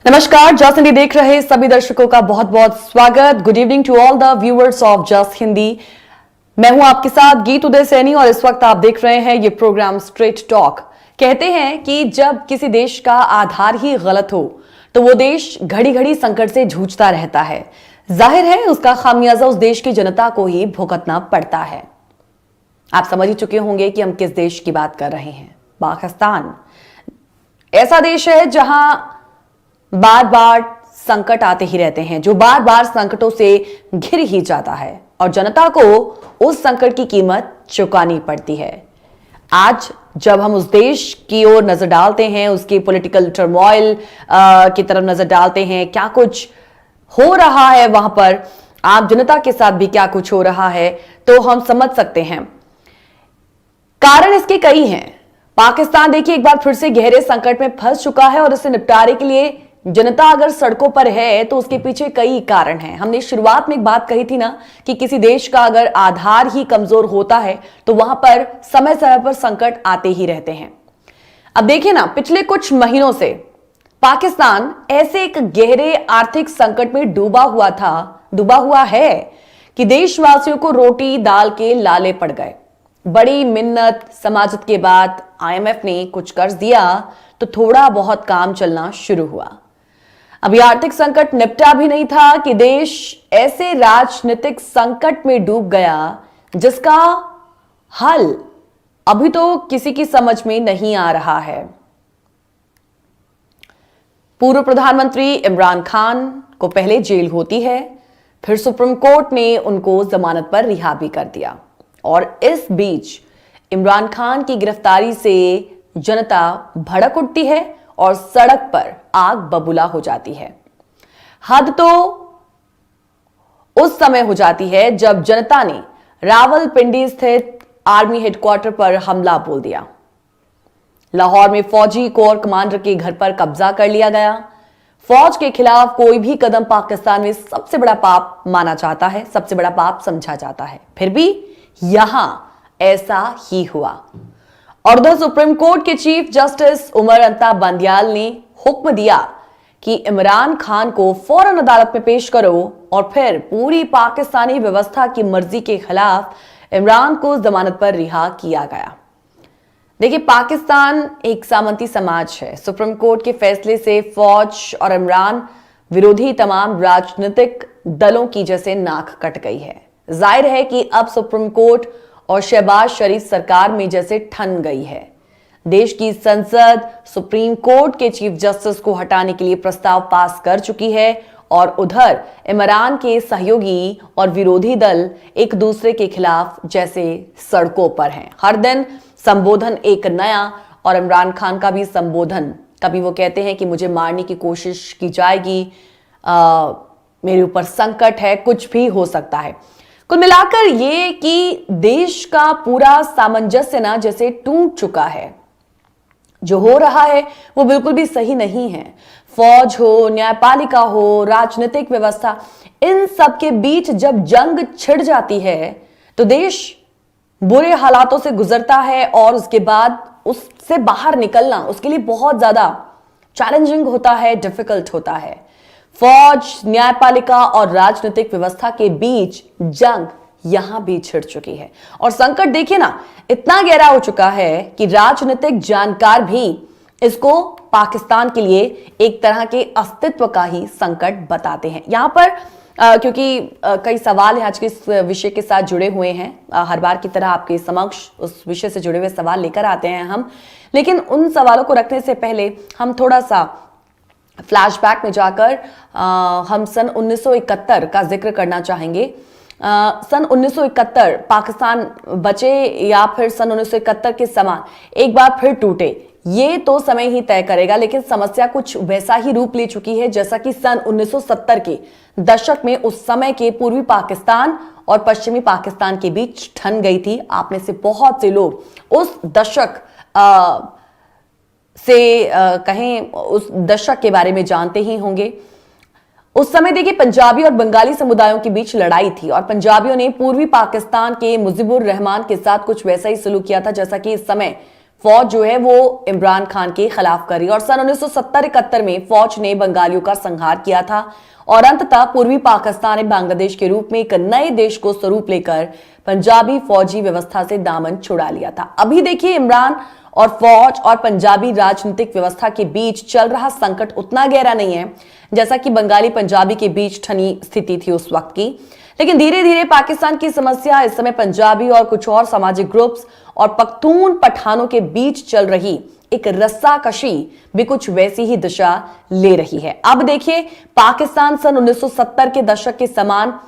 नमस्कार, जस्ट हिंदी देख रहे सभी दर्शकों का बहुत बहुत स्वागत। Good evening to all the viewers of just Hindi. मैं हूं आपके साथ गीत उदय सैनी और इस वक्त आप देख रहे हैं ये प्रोग्राम स्ट्रेट टॉक। कहते हैं कि जब किसी देश का आधार ही गलत हो तो वो देश घड़ी घड़ी संकट से जूझता रहता है। जाहिर है उसका खामियाजा उस देश की जनता को ही भुगतना पड़ता है। आप समझ ही चुके होंगे कि हम किस देश की बात कर रहे हैं। पाकिस्तान ऐसा देश है जहां बार बार संकट आते ही रहते हैं, जो बार बार संकटों से घिर ही जाता है और जनता को उस संकट की कीमत चुकानी पड़ती है। आज जब हम उस देश की ओर नजर डालते हैं, उसके पॉलिटिकल टर्मोइल की तरफ नजर डालते हैं, क्या कुछ हो रहा है वहां पर, आम जनता के साथ भी क्या कुछ हो रहा है, तो हम समझ सकते हैं। कारण इसके कई हैं। पाकिस्तान देखिए एक बार फिर से गहरे संकट में फंस चुका है और इससे निपटारे के लिए जनता अगर सड़कों पर है तो उसके पीछे कई कारण हैं। हमने शुरुआत में एक बात कही थी ना कि किसी देश का अगर आधार ही कमजोर होता है तो वहां पर समय समय पर संकट आते ही रहते हैं। अब देखिए ना, पिछले कुछ महीनों से पाकिस्तान ऐसे एक गहरे आर्थिक संकट में डूबा हुआ है कि देशवासियों को रोटी दाल के लाले पड़ गए। बड़ी मिन्नत समाजत के बाद आईएमएफ ने कुछ कर्ज दिया तो थोड़ा बहुत काम चलना शुरू हुआ। अभी आर्थिक संकट निपटा भी नहीं था कि देश ऐसे राजनीतिक संकट में डूब गया जिसका हल अभी तो किसी की समझ में नहीं आ रहा है। पूर्व प्रधानमंत्री इमरान खान को पहले जेल होती है, फिर सुप्रीम कोर्ट ने उनको जमानत पर रिहा भी कर दिया और इस बीच इमरान खान की गिरफ्तारी से जनता भड़क उठती है और सड़क पर आग बबूला हो जाती है। हद तो उस समय हो जाती है जब जनता ने रावलपिंडी स्थित आर्मी हेडक्वार्टर पर हमला बोल दिया। लाहौर में फौजी कोर कमांडर के घर पर कब्जा कर लिया गया। फौज के खिलाफ कोई भी कदम पाकिस्तान में सबसे बड़ा पाप माना जाता है, सबसे बड़ा पाप समझा जाता है। फिर भी यहां ऐसा ही हुआ और उधर सुप्रीम कोर्ट के चीफ जस्टिस उमर अंता बंदियाल ने हुक्म दिया कि इमरान खान को फौरन अदालत में पेश करो और फिर पूरी पाकिस्तानी व्यवस्था की मर्जी के खिलाफ इमरान को जमानत पर रिहा किया गया। देखिए, पाकिस्तान एक सामंती समाज है। सुप्रीम कोर्ट के फैसले से फौज और इमरान विरोधी तमाम राजनीतिक दलों की जैसे नाक कट गई है। जाहिर है कि अब सुप्रीम कोर्ट और शहबाज शरीफ सरकार में जैसे ठन गई है। देश की संसद सुप्रीम कोर्ट के चीफ जस्टिस को हटाने के लिए प्रस्ताव पास कर चुकी है और उधर इमरान के सहयोगी और विरोधी दल एक दूसरे के खिलाफ जैसे सड़कों पर हैं। हर दिन संबोधन एक नया, और इमरान खान का भी संबोधन, कभी वो कहते हैं कि मुझे मारने की कोशिश की जाएगी, मेरे ऊपर संकट है, कुछ भी हो सकता है। कुल मिलाकर ये कि देश का पूरा सामंजस्य ना जैसे टूट चुका है। जो हो रहा है वो बिल्कुल भी सही नहीं है। फौज हो, न्यायपालिका हो, राजनीतिक व्यवस्था, इन सब के बीच जब जंग छिड़ जाती है तो देश बुरे हालातों से गुजरता है और उसके बाद उससे बाहर निकलना उसके लिए बहुत ज्यादा चैलेंजिंग होता है, डिफिकल्ट होता है। फौज, न्यायपालिका और राजनीतिक व्यवस्था के बीच जंग यहां भी छिड़ चुकी है और संकट देखिए ना इतना गहरा हो चुका है कि राजनीतिक जानकार भी इसको पाकिस्तान के लिए एक तरह के अस्तित्व का ही संकट बताते हैं। यहां पर क्योंकि कई सवाल हैं आज के इस विषय के साथ जुड़े हुए हैं, हर बार की तरह आपके समक्ष उस विषय से जुड़े हुए सवाल लेकर आते हैं हम, लेकिन उन सवालों को रखने से पहले हम थोड़ा सा फ्लैशबैक में जाकर हम सन 1971 का जिक्र करना चाहेंगे। सन 1971 पाकिस्तान बचे या फिर सन 1971 के समान एक बार फिर टूटे, ये तो समय ही तय करेगा, लेकिन समस्या कुछ वैसा ही रूप ले चुकी है जैसा कि सन 1970 के दशक में उस समय के पूर्वी पाकिस्तान और पश्चिमी पाकिस्तान के बीच ठन गई थी। आप में से बहुत से लोग उस दशक कहें उस दशक के बारे में जानते ही होंगे। उस समय देखिए पंजाबी और बंगाली समुदायों के बीच लड़ाई थी और पंजाबियों ने पूर्वी पाकिस्तान के मुजीबुर रहमान के साथ कुछ वैसा ही सलूक किया था जैसा कि इस समय फौज जो है वो इमरान खान के खिलाफ करी और सन 1970-71 में फौज ने बंगालियों का संहार किया था और अंततः पूर्वी पाकिस्तान ने बांग्लादेश के रूप में एक नए देश को स्वरूप लेकर पंजाबी फौजी व्यवस्था से दामन छुड़ा लिया था। अभी देखिए इमरान और फौज और पंजाबी राजनीतिक व्यवस्था के बीच चल रहा संकट उतना गहरा नहीं है जैसा कि बंगाली पंजाबी के बीच ठनी स्थिति थी उस वक्त की, लेकिन धीरे धीरे पाकिस्तान की समस्या इस समय पंजाबी और कुछ और सामाजिक ग्रुप्स और पख्तून पठानों के बीच चल रही एक रस्साकशी भी कुछ वैसी ही दिशा ले रही है। अब देखिए पाकिस्तान सन 1970 के दशक के समान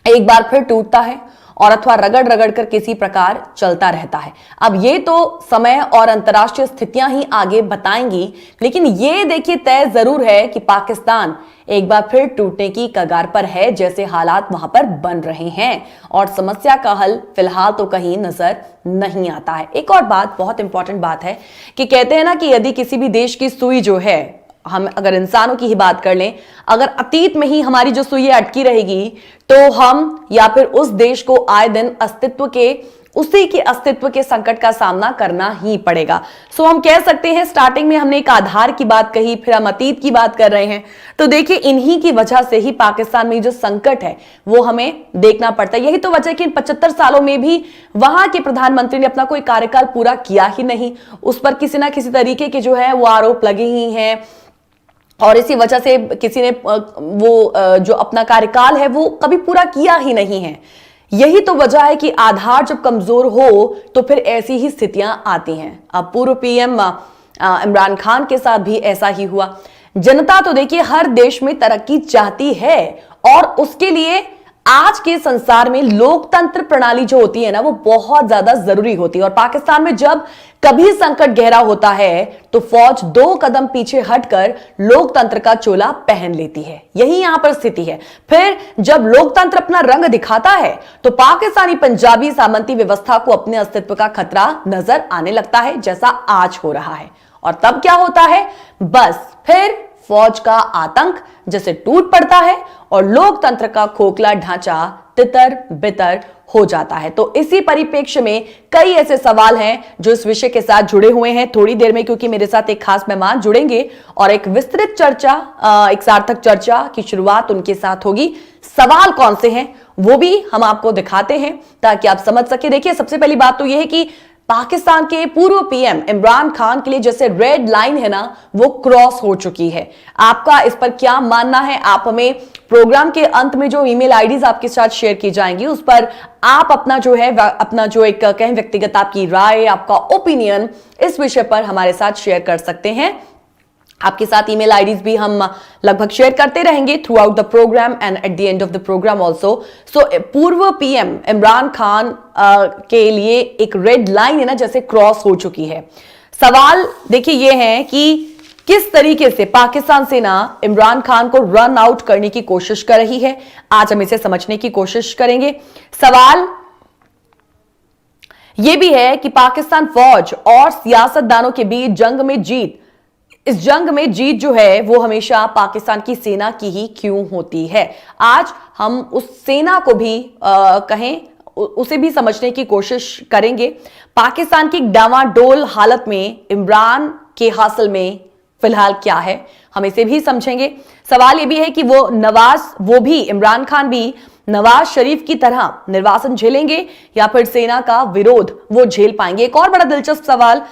एक बार फिर टूटता है और अथवा रगड़ रगड़ कर किसी प्रकार चलता रहता है। अब ये तो समय और अंतर्राष्ट्रीय स्थितियां ही आगे बताएंगी, लेकिन ये देखिए तय जरूर है कि पाकिस्तान एक बार फिर टूटने की कगार पर है जैसे हालात वहां पर बन रहे हैं और समस्या का हल फिलहाल तो कहीं नजर नहीं आता है। एक और बात, बहुत इंपॉर्टेंट बात है कि कहते हैं ना कि यदि किसी भी देश की सुई जो है, हम अगर इंसानों की ही बात कर लें, अगर अतीत में ही हमारी जो सुई अटकी रहेगी तो हम या फिर उस देश को आए दिन उसी के अस्तित्व के संकट का सामना करना ही पड़ेगा। सो हम कह सकते हैं स्टार्टिंग में हमने एक आधार की बात कही, फिर हम अतीत की बात कर रहे हैं, तो देखिए इन्हीं की वजह से ही पाकिस्तान में जो संकट है वो हमें देखना पड़ता है। यही तो वजह है कि इन 75 सालों में भी वहां के प्रधानमंत्री ने अपना कोई कार्यकाल पूरा किया ही नहीं, उस पर किसी ना किसी तरीके के जो है वो आरोप लगे ही हैं और इसी वजह से किसी ने वो जो अपना कार्यकाल है वो कभी पूरा किया ही नहीं है। यही तो वजह है कि आधार जब कमजोर हो तो फिर ऐसी ही स्थितियां आती हैं। अब पूर्व पीएम इमरान खान के साथ भी ऐसा ही हुआ। जनता तो देखिए हर देश में तरक्की चाहती है और उसके लिए आज के संसार में लोकतंत्र प्रणाली जो होती है ना वो बहुत ज्यादा जरूरी होती है और पाकिस्तान में जब कभी संकट गहरा होता है तो फौज 2 कदम पीछे हटकर लोकतंत्र का चोला पहन लेती है। यही यहां पर स्थिति है। फिर जब लोकतंत्र अपना रंग दिखाता है तो पाकिस्तानी पंजाबी सामंती व्यवस्था को अपने अस्तित्व का खतरा नजर आने लगता है, जैसा आज हो रहा है। और तब क्या होता है, बस फिर फौज का आतंक जैसे टूट पड़ता है और लोकतंत्र का खोखला ढांचा तितर बितर हो जाता है। तो इसी परिप्रेक्ष्य में कई ऐसे सवाल हैं जो इस विषय के साथ जुड़े हुए हैं थोड़ी देर में, क्योंकि मेरे साथ एक खास मेहमान जुड़ेंगे और एक विस्तृत चर्चा, एक सार्थक चर्चा की शुरुआत उनके साथ होगी। सवाल कौन से हैं वो भी हम आपको दिखाते हैं ताकि आप समझ सके। देखिए सबसे पहली बात तो यह है कि पाकिस्तान के पूर्व पीएम इमरान खान के लिए जैसे रेड लाइन है ना वो क्रॉस हो चुकी है। आपका इस पर क्या मानना है? आप हमें प्रोग्राम के अंत में जो ईमेल आईडीज आपके साथ शेयर की जाएंगी उस पर आप अपना जो एक कहें व्यक्तिगत आपकी राय, आपका ओपिनियन इस विषय पर हमारे साथ शेयर कर सकते हैं। आपके साथ ईमेल आईडीज भी हम लगभग शेयर करते रहेंगे throughout the program and at the end of the program also. So पूर्व पीएम इमरान खान के लिए एक रेड लाइन है ना जैसे क्रॉस हो चुकी है। सवाल देखिए ये है कि किस तरीके से पाकिस्तान सेना इमरान खान को रन आउट करने की कोशिश कर रही है, आज हम इसे समझने की कोशिश करेंगे। सवाल यह भी है कि पाकिस्तान फौज और सियासतदानों के बीच इस जंग में जीत जो है वो हमेशा पाकिस्तान की सेना की ही क्यों होती है। आज हम उस सेना को भी उसे भी समझने की कोशिश करेंगे। पाकिस्तान की डावाडोल हालत में इमरान के हासिल में फिलहाल क्या है, हम इसे भी समझेंगे। सवाल यह भी है कि वो भी इमरान खान भी नवाज शरीफ की तरह निर्वासन झेलेंगे या फिर सेना का विरोध वो झेल पाएंगे। एक और बड़ा दिलचस्प सवाल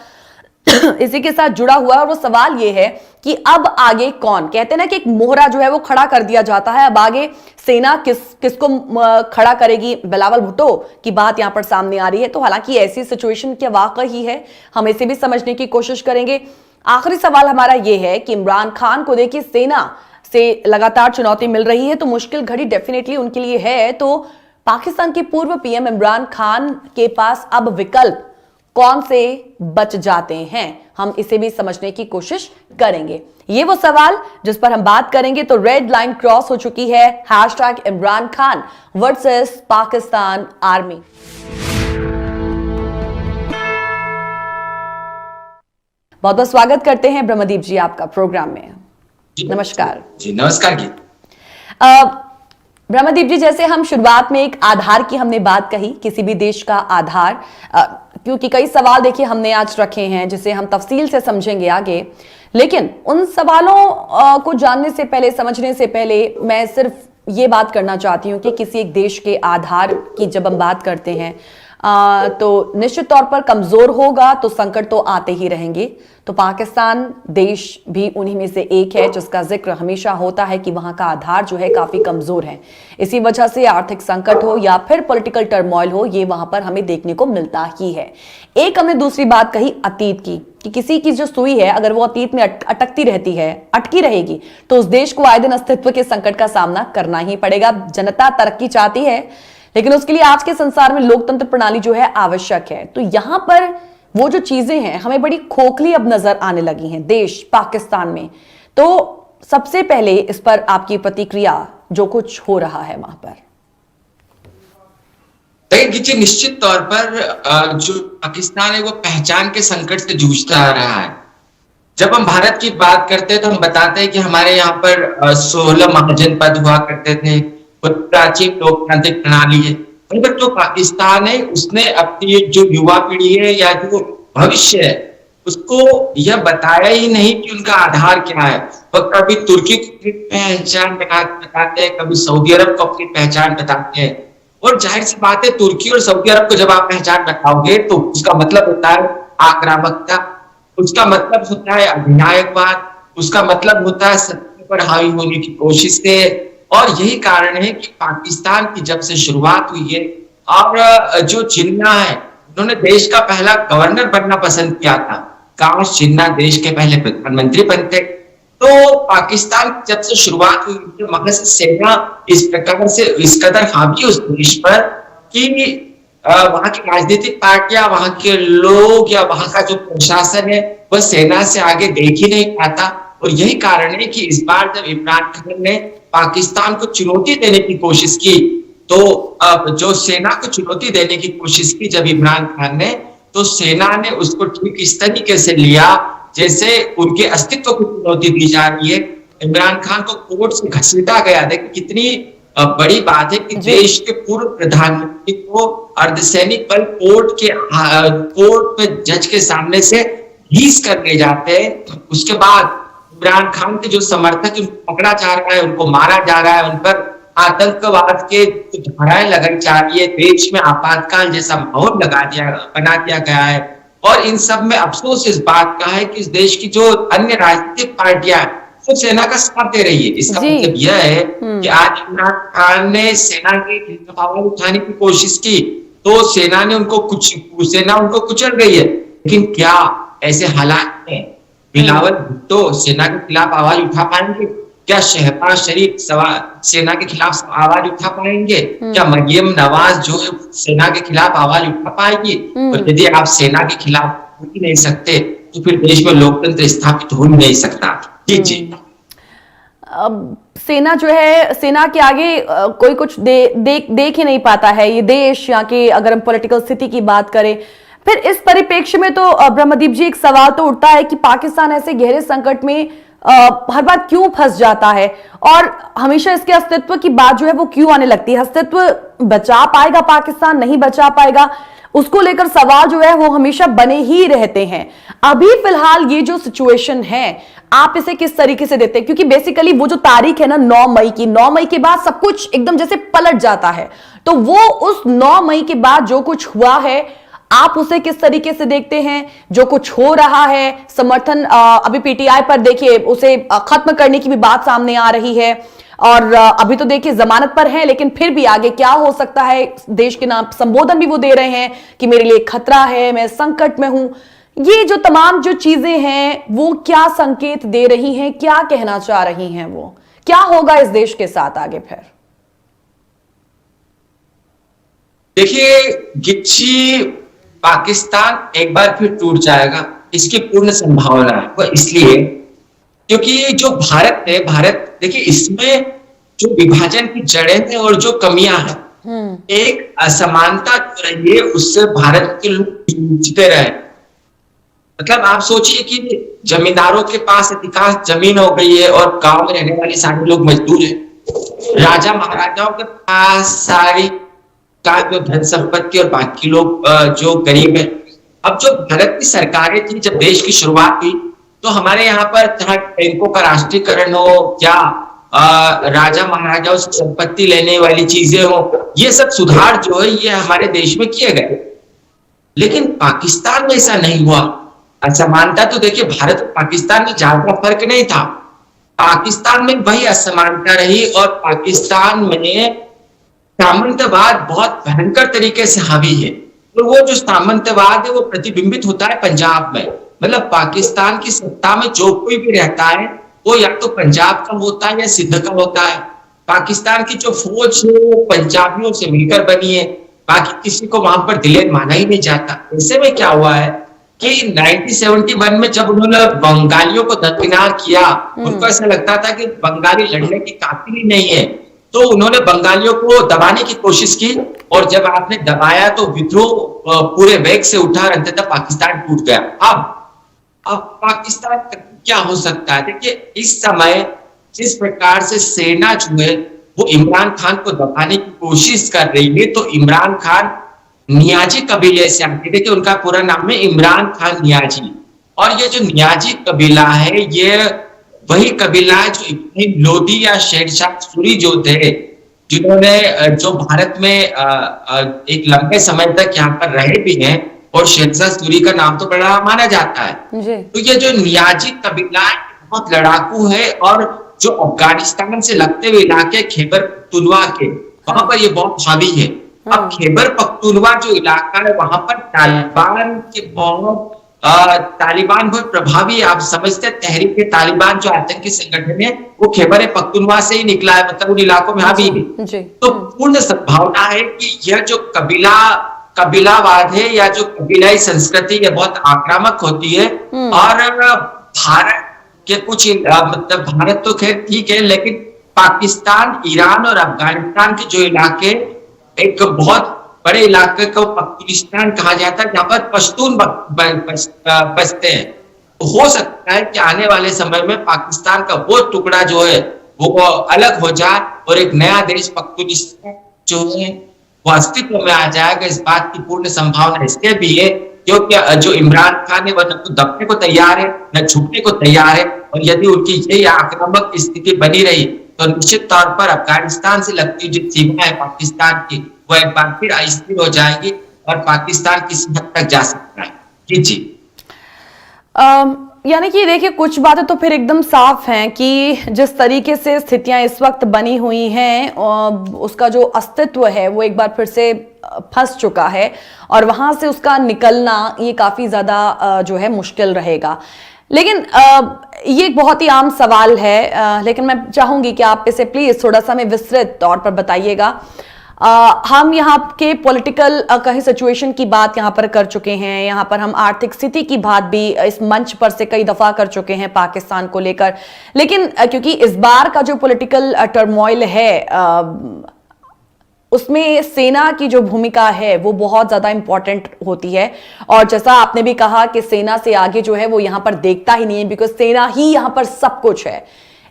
इसी के साथ जुड़ा हुआ है और वो सवाल ये है कि अब आगे कौन, कहते हैं ना कि एक मोहरा जो है वो खड़ा कर दिया जाता है, अब आगे सेना किसको खड़ा करेगी, बिलावल भुट्टो की बात यहां पर सामने आ रही है। तो हालांकि ऐसी सिचुएशन क्या वाकई ही है, हम इसे भी समझने की कोशिश करेंगे। आखिरी सवाल हमारा ये है कि इमरान खान को देखिए सेना से लगातार चुनौती मिल रही है तो मुश्किल घड़ी डेफिनेटली उनके लिए है। तो पाकिस्तान के पूर्व पीएम इमरान खान के पास अब विकल्प कौन से बच जाते हैं, हम इसे भी समझने की कोशिश करेंगे। ये वो सवाल जिस पर हम बात करेंगे। तो रेड लाइन क्रॉस हो चुकी है, hashtag Imran Khan versus Pakistan army. बहुत बहुत स्वागत करते हैं ब्रह्मदीप जी आपका प्रोग्राम में। नमस्कार जी। नमस्कार जी। ब्रह्मदीप जी, जैसे हम शुरुआत में एक आधार की हमने बात कही, किसी भी देश का आधार क्योंकि कई सवाल देखिए हमने आज रखे हैं जिसे हम तफसील से समझेंगे आगे, लेकिन उन सवालों को जानने से पहले, समझने से पहले मैं सिर्फ ये बात करना चाहती हूँ कि किसी एक देश के आधार की जब हम बात करते हैं तो निश्चित तौर पर कमजोर होगा तो संकट तो आते ही रहेंगे। तो पाकिस्तान देश भी उन्हीं में से एक है जिसका जिक्र हमेशा होता है कि वहां का आधार जो है काफी कमजोर है। इसी वजह से आर्थिक संकट हो या फिर पॉलिटिकल टर्मोइल हो, ये वहां पर हमें देखने को मिलता ही है। एक हमने दूसरी बात कही अतीत की, कि किसी की जो सुई है अगर वो अतीत में अटकती रहती है, अटकी रहेगी, तो उस देश को आए दिन अस्तित्व के संकट का सामना करना ही पड़ेगा। जनता तरक्की चाहती है, लेकिन उसके लिए आज के संसार में लोकतंत्र प्रणाली जो है आवश्यक है। तो यहां पर वो जो चीजें हैं हमें बड़ी खोखली अब नजर आने लगी हैं देश पाकिस्तान में। तो सबसे पहले इस पर आपकी प्रतिक्रिया, जो कुछ हो रहा है वहां पर। देखिए, निश्चित तौर पर जो पाकिस्तान है वो पहचान के संकट से जूझता आ रहा है। जब हम भारत की बात करते हैं तो हम बताते हैं कि हमारे यहाँ पर 16 महाजनपद हुआ करते थे, प्राचीन लोकतांत्रिक प्रणाली है। पर जो पाकिस्तान है उसने अपनी जो युवा पीढ़ी है या जो भविष्य है उसको यह बताया ही नहीं कि उनका आधार क्या है। वो कभी तुर्की को पहचान बताते हैं, कभी सऊदी अरब को अपनी पहचान बताते हैं। और जाहिर सी बात है, तुर्की और सऊदी अरब को जब आप पहचान बताओगे तो उसका मतलब होता है आक्रामकता, उसका मतलब होता है अधिनायकवाद, उसका मतलब होता है सत्ता पर हावी होने की कोशिश से। और यही कारण है कि पाकिस्तान की जब से शुरुआत हुई है और जो जिन्ना है उन्होंने देश का पहला गवर्नर बनना पसंद किया था, काश जिन्ना देश के पहले प्रधानमंत्री बनते। तो पाकिस्तान जब से शुरुआत हुई वहां से सेना इस प्रकार से इस कदर हावी उस देश पर कि वहां की राजनीतिक पार्टियां, वहां के लोग या वहां का जो प्रशासन है वह सेना से आगे देख ही नहीं पाता। और यही कारण है कि इस बार जब इमरान खान ने पाकिस्तान को चुनौती देने की कोशिश की, तो अब जो सेना को चुनौती देने की कोशिश की जब इमरान खान ने, तो सेना ने उसको ठीक इस तरीके से लिया जैसे उनके अस्तित्व को चुनौती दी जा रही है। इमरान खान को कोर्ट से घसीटा गया। देखिए कितनी बड़ी बात है कि देश के पूर्व प्रधानमंत्री को अर्धसैनिक बल कोर्ट में जज के सामने से घीस कर ले जाते हैं। उसके बाद इमरान खान के जो समर्थक उनको पकड़ा जा रहा है, उनको मारा जा रहा है, उन पर आतंकवाद के धाराएं लगाई जा रही है, देश में आपातकाल जैसा माहौल बना दिया गया है। और इन सब में अफसोस इस बात का है कि इस देश की जो अन्य राजनीतिक पार्टियां हैं वो सेना का साथ दे रही है। इसका मतलब यह है कि आज इमरान खान ने सेना के खिलाफ आवाज उठाने की कोशिश की तो सेना उनको कुचल गई है। लेकिन क्या ऐसे हालात में बिलावल भुट्टो सेना के खिलाफ आवाज उठा पाएंगे? क्या शहबाज शरीफ सेना के खिलाफ आवाज उठा पाएंगे? क्या मरियम नवाज जो है सेना के खिलाफ आवाज उठा पाएगी? और यदि आप सेना के खिलाफ हो ही नहीं सकते तो फिर देश में लोकतंत्र स्थापित हो ही नहीं सकता। जी अब सेना जो है, सेना के आगे कोई कुछ देख ही नहीं पाता है ये देश। यहाँ की अगर हम पॉलिटिकल स्थिति की बात करें, फिर इस परिप्रेक्ष्य में तो ब्रह्मदीप जी एक सवाल तो उठता है कि पाकिस्तान ऐसे गहरे संकट में हर बार क्यों फंस जाता है और हमेशा इसके अस्तित्व की बात जो है वो क्यों आने लगती है। अस्तित्व बचा पाएगा पाकिस्तान, नहीं बचा पाएगा, उसको लेकर सवाल जो है वो हमेशा बने ही रहते हैं। अभी फिलहाल ये जो सिचुएशन है आप इसे किस तरीके से देते हैं? क्योंकि बेसिकली वो जो तारीख है ना 9 मई की, 9 मई के बाद सब कुछ एकदम जैसे पलट जाता है। तो वो उस 9 मई के बाद जो कुछ हुआ है आप उसे किस तरीके से देखते हैं? जो कुछ हो रहा है समर्थन अभी पीटीआई पर देखिए उसे खत्म करने की भी बात सामने आ रही है और अभी तो देखिए जमानत पर है, लेकिन फिर भी आगे क्या हो सकता है। देश के नाम संबोधन भी वो दे रहे हैं कि मेरे लिए खतरा है, मैं संकट में हूं। ये जो तमाम जो चीजें हैं वो क्या संकेत दे रही हैं, क्या कहना चाह रही हैं? वो क्या होगा इस देश के साथ आगे? फिर देखिए गिच्ची पाकिस्तान एक बार फिर टूट जाएगा, इसकी पूर्ण संभावना है। वो इसलिए क्योंकि जो भारत है, भारत देखिए इसमें जो विभाजन की जड़ें हैं और जो कमियां हैं, एक असमानता जो रही है उससे भारत के लोग जूझते रहे। मतलब आप सोचिए कि जमींदारों के पास अधिकांश जमीन हो गई है और गांव में रहने वाले सारे लोग मजदूर हैं। राजा महाराजाओं के पास सारी का जो धन संपत्ति और बाकी लोग जो गरीब है अब जो भारत की सरकारें थी, जब देश की शुरुआत हुई, तो हमारे यहाँ पर चाहे बैंकों का राष्ट्रीयकरण हो या राजा महाराजाओं से संपत्ति लेने वाली चीजें हो, ये सब सुधार जो है ये हमारे देश में किए गए। लेकिन पाकिस्तान में ऐसा नहीं हुआ। असमानता तो देखिए, भारत और पाकिस्तान में ज्यादा फर्क नहीं था, पाकिस्तान में वही असमानता रही और पाकिस्तान में सामंतवाद बहुत भयंकर तरीके से हावी है। तो वो जो सामंतवाद है वो प्रतिबिंबित होता है पंजाब में। मतलब पाकिस्तान की सत्ता में जो कोई भी रहता है वो या तो पंजाब का होता है या सिंध का होता है। पाकिस्तान की जो फौज है वो पंजाबियों से मिलकर बनी है, बाकी किसी को वहां पर दिलेर माना ही नहीं जाता। ऐसे में क्या हुआ है कि 1971 में जब उन्होंने बंगालियों को दरकिनार किया, उनको ऐसा लगता था कि बंगाली लड़ने की काबिल ही नहीं है, तो उन्होंने बंगालियों को दबाने की कोशिश की और जब आपने दबाया तो विद्रोह पूरे वेग से उठा और अंततः पाकिस्तान टूट गया। अब पाकिस्तान क्या हो सकता है? देखिए, इस समय जिस प्रकार से सेना जो है वो इमरान खान को दबाने की कोशिश कर रही है, तो इमरान खान नियाजी कबीले से आते, देखिए उनका पूरा नाम है इमरान खान नियाजी, और ये जो नियाजी कबीला है ये वही कबीला है जो इब्राहिम लोदी या शेरशाह सूरी जो थे, जिन्होंने जो भारत में एक लंबे समय तक यहाँ पर रहे भी हैं, और शेरशाह सूरी का नाम तो बड़ा माना जाता है। तो ये जो नियाजी कबीला है बहुत लड़ाकू है, और जो अफगानिस्तान से लगते हुए इलाके खैबर पख्तूनख्वा के, वहां पर ये बहुत हावी है। अब खैबर पख्तूनख्वा जो इलाका है वहां पर तालिबान बहुत प्रभावी, आप समझते हैं तहरीक तालिबान जो आतंकी संगठन है वो खैबर पख्तूनख्वा से ही निकला है, मतलब उन इलाकों में हावी है। तो पूर्ण संभावना है कि यह जो कबीलावाद है या जो कबीलाई संस्कृति है बहुत आक्रामक होती है, और भारत के कुछ मतलब भारत तो खैर ठीक है, लेकिन पाकिस्तान, ईरान और अफगानिस्तान के जो इलाके, एक बहुत बड़े इलाके को पख्तूनिस्तान कहा जाता है जहां पर पश्तून बसते हैं। हो सकता है कि आने वाले समय में पाकिस्तान का वो टुकड़ा जो है वो अलग हो जाए और एक नया देश पख्तूनिस्तान जो है वो अस्तित्व में आ जाएगा। इस बात की पूर्ण संभावना इसलिए भी है क्योंकि जो इमरान खान है वह न तो दबने को तैयार है न छुपने को तैयार है, और यदि उनकी ये आक्रामक स्थिति बनी रही तो निश्चित तौर पर अफगानिस्तान से लगती जो सीमा है पाकिस्तान की वो एक बार फिर अस्थिर हो जाएगी और पाकिस्तान किसी हद तक जा सकता है। जी जी। यानी कि देखिए कुछ बातें तो फिर एकदम साफ हैं कि जिस तरीके से स्थितियां इस वक्त बनी हुई हैं उसका जो अस्तित्व है वो एक बार फिर से फंस चुका है, और वहां से उसका निकलना ये काफी ज्यादा जो है मुश्किल रहेगा। लेकिन ये एक बहुत ही आम सवाल है, लेकिन मैं चाहूंगी कि आप इसे प्लीज थोड़ा सा हमें विस्तृत तौर पर बताइएगा। हम यहाँ के पॉलिटिकल कहीं सिचुएशन की बात यहाँ पर कर चुके हैं, यहाँ पर हम आर्थिक स्थिति की बात भी इस मंच पर से कई दफा कर चुके हैं पाकिस्तान को लेकर, लेकिन क्योंकि इस बार का जो पॉलिटिकल टर्मोइल है उसमें सेना की जो भूमिका है वो बहुत ज्यादा इंपॉर्टेंट होती है, और जैसा आपने भी कहा कि सेना से आगे जो है वो यहाँ पर देखता ही नहीं है, बिकॉज सेना ही यहाँ पर सब कुछ है।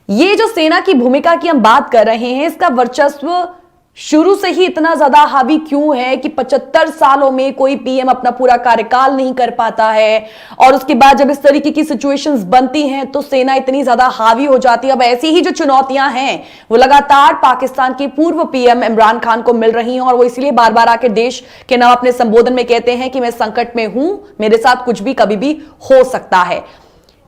ये जो सेना की भूमिका की हम बात कर रहे हैं, इसका वर्चस्व शुरू से ही इतना ज्यादा हावी क्यों है कि 75 सालों में कोई पीएम अपना पूरा कार्यकाल नहीं कर पाता है, और उसके बाद जब इस तरीके की सिचुएशंस बनती हैं तो सेना इतनी ज्यादा हावी हो जाती है। अब ऐसी ही जो चुनौतियां हैं वो लगातार पाकिस्तान के पूर्व पीएम इमरान खान को मिल रही हैं, और वो इसलिए बार बार आके देश के नाम अपने संबोधन में कहते हैं कि मैं संकट में हूं, मेरे साथ कुछ भी कभी भी हो सकता है।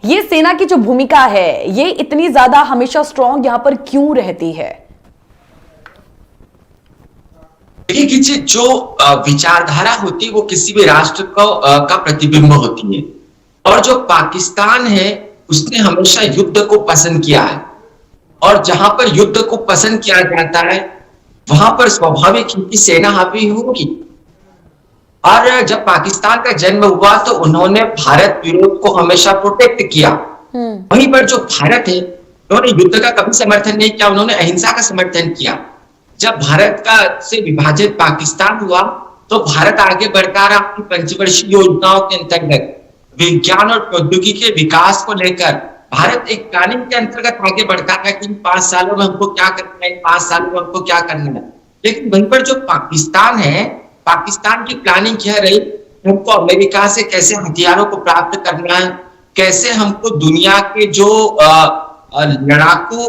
ये सेना की जो भूमिका है ये इतनी ज्यादा हमेशा स्ट्रांग यहां पर क्यों रहती है? देखिए, जो विचारधारा होती है वो किसी भी राष्ट्र का प्रतिबिंब होती है, और जो पाकिस्तान है उसने हमेशा युद्ध को पसंद किया है, और जहां पर युद्ध को पसंद किया जाता है वहां पर स्वाभाविक ही सेना हावी होगी। और जब पाकिस्तान का जन्म हुआ तो उन्होंने भारत विरोध को हमेशा प्रोटेक्ट किया। वहीं पर जो भारत है उन्होंने युद्ध का कभी समर्थन नहीं किया, उन्होंने अहिंसा का समर्थन किया। जब भारत का से विभाजित पाकिस्तान हुआ तो भारत आगे बढ़ता रहा अपनी पंचवर्षीय योजनाओं के अंतर्गत, विज्ञान और प्रौद्योगिकी के विकास को लेकर भारत एक प्लानिंग के अंतर्गत आगे बढ़ता था कि 5 सालों में हमको क्या करना है, 5 सालों में हमको क्या करना है। लेकिन वहीं पर जो पाकिस्तान है, पाकिस्तान की प्लानिंग क्या रही, हमको अमेरिका से कैसे हथियारों को प्राप्त करना है, कैसे हमको दुनिया के जो लड़ाकू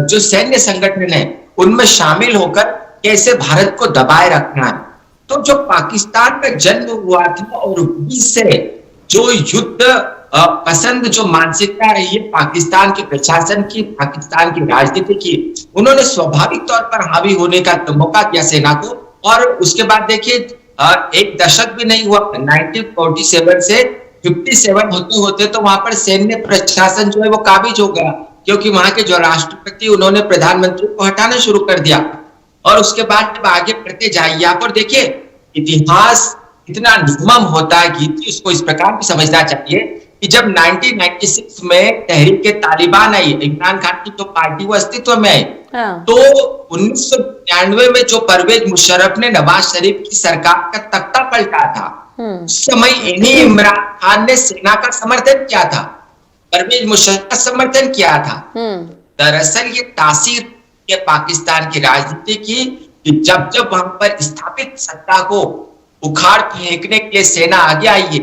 जो सैन्य संगठन है उनमें शामिल होकर कैसे भारत को दबाए रखना है। तो जो पाकिस्तान में जन्म हुआ था और वहीं से जो युद्ध पसंद जो मानसिकता रही है पाकिस्तान के प्रशासन की, पाकिस्तान की राजनीति की, उन्होंने स्वाभाविक तौर पर हावी होने का मौका दिया सेना को। और उसके बाद देखिए एक दशक भी नहीं हुआ, 1947 से 57 होते होते तो वहां पर सैन्य प्रशासन जो है वो काबिज हो गया, क्योंकि वहां के जो राष्ट्रपति उन्होंने प्रधानमंत्री को हटाना शुरू कर दिया। और उसके बाद जब आगे बढ़ते जाइए आप और देखिए इतिहास इतना निर्मम होता है कि उसको इस प्रकार भी समझना चाहिए कि जब 1996 में तहरीक तालिबान आई, इमरान खान की जो पार्टी वो अस्तित्व में आई, तो 1999 में जो परवेज मुशर्रफ ने नवाज शरीफ की सरकार का तख्ता पलटा था, उस समय इन्हीं इमरान खान ने सेना का समर्थन किया था, परवेज मुशर्रफ का समर्थन किया था। दरअसल ये तासीर के पाकिस्तान की राजनीति की कि जब जब वहां पर स्थापित सत्ता को उखाड़ फेंकने के लिए सेना आगे आई है,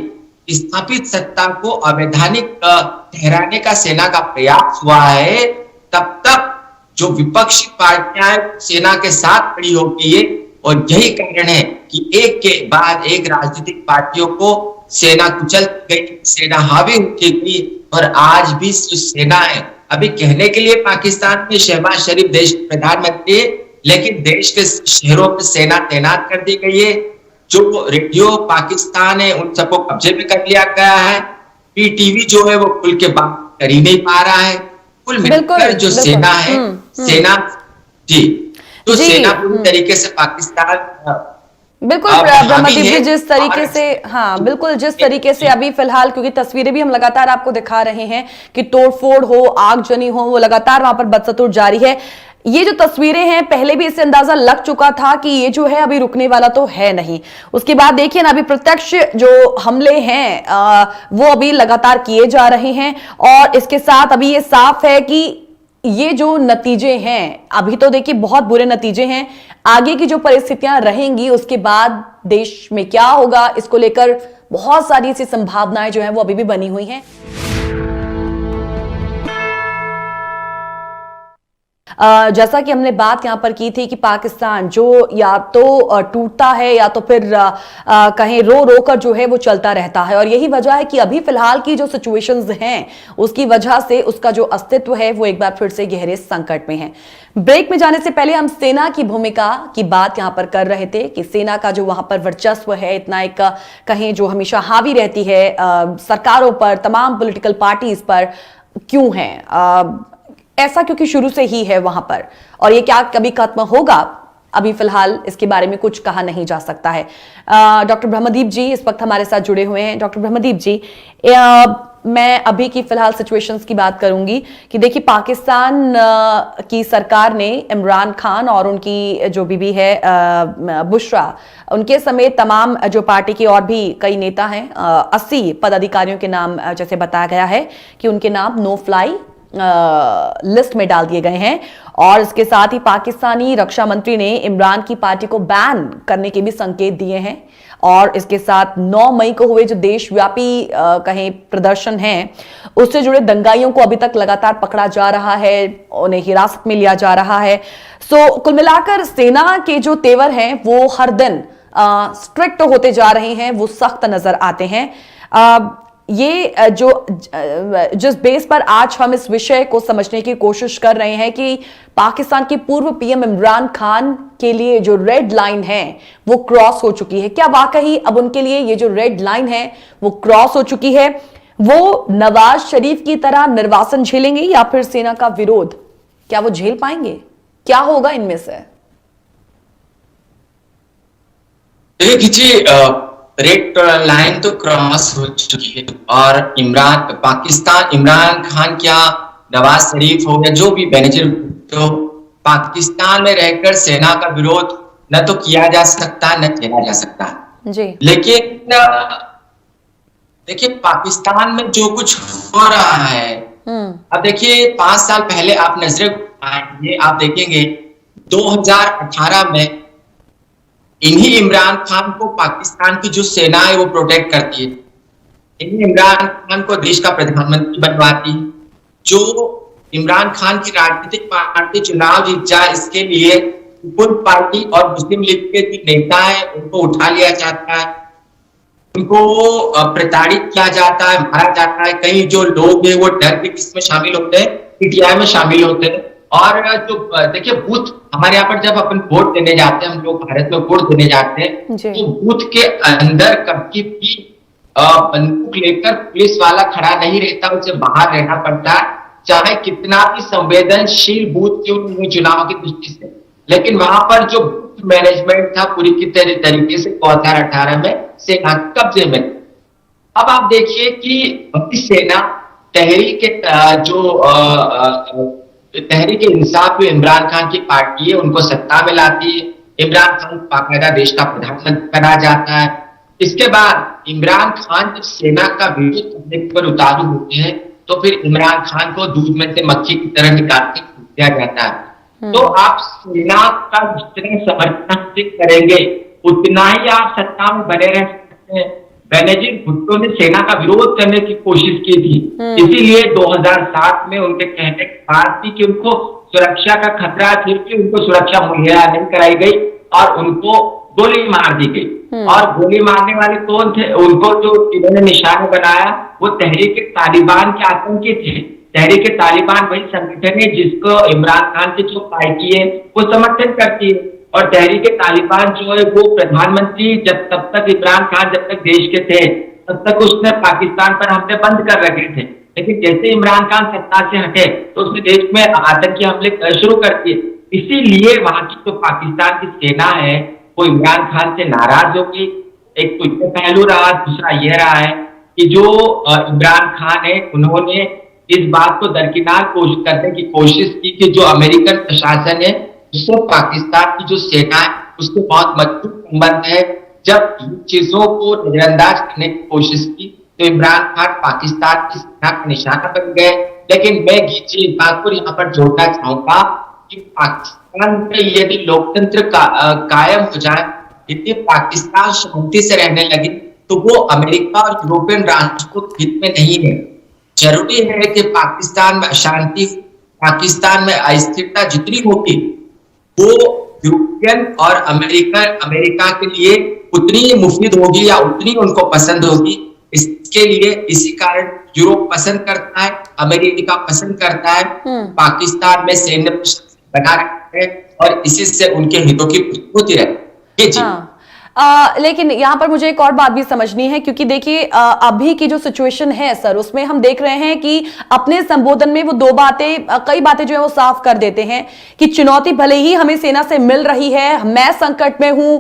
स्थापित सत्ता को अवैधानिक ठहराने का सेना का प्रयास हुआ है, तब तक जो विपक्षी पार्टियां सेना के साथ खड़ी हो गई है। और यही कारण है कि एक के बाद एक राजनीतिक पार्टियों को सेना कुचल गई, सेना हावी उठी गई। और आज भी जो सेना है, अभी कहने के लिए पाकिस्तान में शहबाज शरीफ देश के प्रधानमंत्री, लेकिन देश के शहरों में सेना तैनात कर दी गई है। जो रेडियो पाकिस्तान है उन सबको कब्जे में कर लिया गया है। पीटीवी जो है वो खुल के बात कर ही नहीं पा रहा है। कुल मिलकर जो सेना है, सेना जी, तो सेना पूरी तरीके से पाकिस्तान बिल्कुल ब्रह्मदीप जी, जिस तरीके से, हाँ बिल्कुल, जिस तरीके से अभी फिलहाल, क्योंकि तस्वीरें भी हम लगातार आपको दिखा रहे हैं कि तोड़फोड़ हो, आगजनी हो, वो लगातार वहां पर बदस्तूर जारी है। ये जो तस्वीरें हैं, पहले भी इससे अंदाजा लग चुका था कि ये जो है अभी रुकने वाला तो है नहीं। उसके बाद देखिए ना, अभी प्रत्यक्ष जो हमले हैं वो अभी लगातार किए जा रहे हैं। और इसके साथ अभी ये साफ है कि ये जो नतीजे हैं, अभी तो देखिए बहुत बुरे नतीजे हैं, आगे की जो परिस्थितियां रहेंगी उसके बाद देश में क्या होगा, इसको लेकर बहुत सारी ऐसी संभावनाएं जो हैं वो अभी भी बनी हुई हैं। जैसा कि हमने बात यहां पर की थी कि पाकिस्तान जो या तो टूटता है या तो फिर कहीं रो रो कर जो है वो चलता रहता है। और यही वजह है कि अभी फिलहाल की जो सिचुएशंस हैं उसकी वजह से उसका जो अस्तित्व है वो एक बार फिर से गहरे संकट में है। ब्रेक में जाने से पहले हम सेना की भूमिका की बात यहां पर कर रहे थे कि सेना का जो वहां पर वर्चस्व है, इतना एक कहीं जो हमेशा हावी रहती है सरकारों पर, तमाम पॉलिटिकल पार्टीज पर, क्यों है ऐसा? क्योंकि शुरू से ही है वहां पर। और ये क्या कभी खत्म होगा? अभी फिलहाल इसके बारे में कुछ कहा नहीं जा सकता है। डॉक्टर ब्रह्मदीप जी इस वक्त हमारे साथ जुड़े हुए हैं। डॉक्टर ब्रह्मदीप जी, मैं अभी की फिलहाल सिचुएशंस की बात करूंगी कि देखिए पाकिस्तान की सरकार ने इमरान खान और उनकी जो बीबी है बुशरा, उनके समेत तमाम जो पार्टी के और भी कई नेता हैं, 80 पदाधिकारियों के नाम जैसे बताया गया है कि उनके नाम नो फ्लाई लिस्ट में डाल दिए गए हैं। और इसके साथ ही पाकिस्तानी रक्षा मंत्री ने इमरान की पार्टी को बैन करने के भी संकेत दिए हैं। और इसके साथ 9 मई को हुए जो देशव्यापी कहें प्रदर्शन हैं, उससे जुड़े दंगाइयों को अभी तक लगातार पकड़ा जा रहा है, उन्हें हिरासत में लिया जा रहा है। सो कुल मिलाकर सेना के जो तेवर हैं वो हर दिन स्ट्रिक्ट होते जा रहे हैं, वो सख्त नजर आते हैं। ये जो जिस बेस पर आज हम इस विषय को समझने की कोशिश कर रहे हैं कि पाकिस्तान के पूर्व पीएम इमरान खान के लिए जो रेड लाइन है वो क्रॉस हो चुकी है। क्या वाकई अब उनके लिए ये जो रेड लाइन है वो क्रॉस हो चुकी है? वो नवाज शरीफ की तरह निर्वासन झेलेंगे या फिर सेना का विरोध, क्या वो झेल पाएंगे? क्या होगा इनमें से? रेड लाइन तो क्रॉस हो चुकी है। और इमरान खान क्या नवाज शरीफ हो गया, जो भी बेनजीर, तो पाकिस्तान में रहकर सेना का विरोध न तो किया जा सकता न झेला जा सकता जी। लेकिन देखिए पाकिस्तान में जो कुछ हो रहा है, अब देखिए 5 साल पहले आप नजरें, आप देखेंगे 2018 में इन्हीं इमरान खान को पाकिस्तान की जो सेना है वो प्रोटेक्ट करती है, इन्हीं इमरान खान को देश का प्रधानमंत्री बनवाती है। जो इमरान खान की राजनीतिक पार्टी चुनाव जीत जाए इसके लिए पीपुल्स पार्टी और मुस्लिम लीग के जो नेता है उनको उठा लिया जाता है, उनको प्रताड़ित किया जाता है, मारा जाता है। कई जो लोग हैं वो डर के किसमें शामिल होते हैं, पीटीआई में शामिल होते हैं। और जो देखिए बूथ हमारे यहाँ पर जब अपन वोट देने जाते हैं, हम लोग भारत में वोट देने जाते हैं, तो बूथ के अंदर कभी भी बंदूक लेकर पुलिस वाला खड़ा नहीं रहता, उसे बाहर रहना पड़ता है, चाहे कितना भी संवेदनशील बूथ क्यों नहीं हो चुनाव की दृष्टि से। लेकिन वहां पर जो मैनेजमेंट था पूरी की तरीके से 2018 में सेना कब्जे में। अब आप देखिए कि सेना तहरीक तहरीक इंसाफ जो इमरान खान की पार्टी है उनको सत्ता में लाती है, इमरान खान बाकायदा देश का प्रधानमंत्री बना जाता है। इसके बाद इमरान खान जब सेना का विरोध करने पर उतारू होते हैं तो फिर इमरान खान को दूध में से मक्खी की तरह निकाल के दिया जाता है। तो आप सेना का जितने समर्थन करेंगे उतना ही आप सत्ता में बने रह सकते हैं। बेनजीर भुट्टो ने सेना का विरोध करने की कोशिश की थी, इसीलिए 2007 में उनके कहने के बाद थी कि उनको सुरक्षा का खतरा थी कि उनको सुरक्षा मुहैया नहीं कराई गई और उनको गोली मार दी गई। और गोली मारने वाले कौन थे, उनको जो इन्होंने निशाना बनाया वो तहरीक तालिबान के आतंकी थे। तहरीक तालिबान वही संगठन है जिसको इमरान खान की जो पार्टी है वो समर्थन करती है। और तहरीक तालिबान जो है वो प्रधानमंत्री तब तक इमरान खान जब तक देश के थे तब तक उसने पाकिस्तान पर हमले बंद कर रखे थे, लेकिन जैसे इमरान खान सत्ता से हटे तो उसने देश में आतंकी हमले शुरू कर दिए। इसीलिए वहां की जो पाकिस्तान की सेना है वो इमरान खान से नाराज होगी। एक तो ये पहलू रहा, दूसरा ये रहा है कि जो इमरान खान है उन्होंने इस बात को दरकिनार करने की कोशिश की कि जो अमेरिकन प्रशासन है जिससे पाकिस्तान की जो सेना है उसके बहुत मजबूत संबंध है। जब इन चीजों को नजरअंदाज करने की कोशिश की तो इमरान खान पाकिस्तान की सेना का निशाना बन गए। लेकिन मैं गीची इस बात को यहाँ पर जोड़ना चाहूंगा कि पाकिस्तान में यदि लोकतंत्र कायम हो जाए, यदि पाकिस्तान शांति से रहने लगे तो वो अमेरिका और यूरोपियन राष्ट्रों के हित में नहीं है। जरूरी है कि पाकिस्तान में अशांति, पाकिस्तान में अस्थिरता जितनी होगी वो यूरोपियन और अमेरिका के लिए उतनी ही मुफीद होगी या उतनी उनको पसंद होगी। इसके लिए इसी कारण यूरोप पसंद करता है, अमेरिका पसंद करता है पाकिस्तान में सैन्य बना रहे और इसी से उनके हितों की होती रहे। जी लेकिन यहाँ पर मुझे एक और बात भी समझनी है, क्योंकि देखिए अभी की जो सिचुएशन है सर उसमें हम देख रहे हैं कि अपने संबोधन में वो कई बातें जो है वो साफ कर देते हैं कि चुनौती भले ही हमें सेना से मिल रही है, मैं संकट में हूं,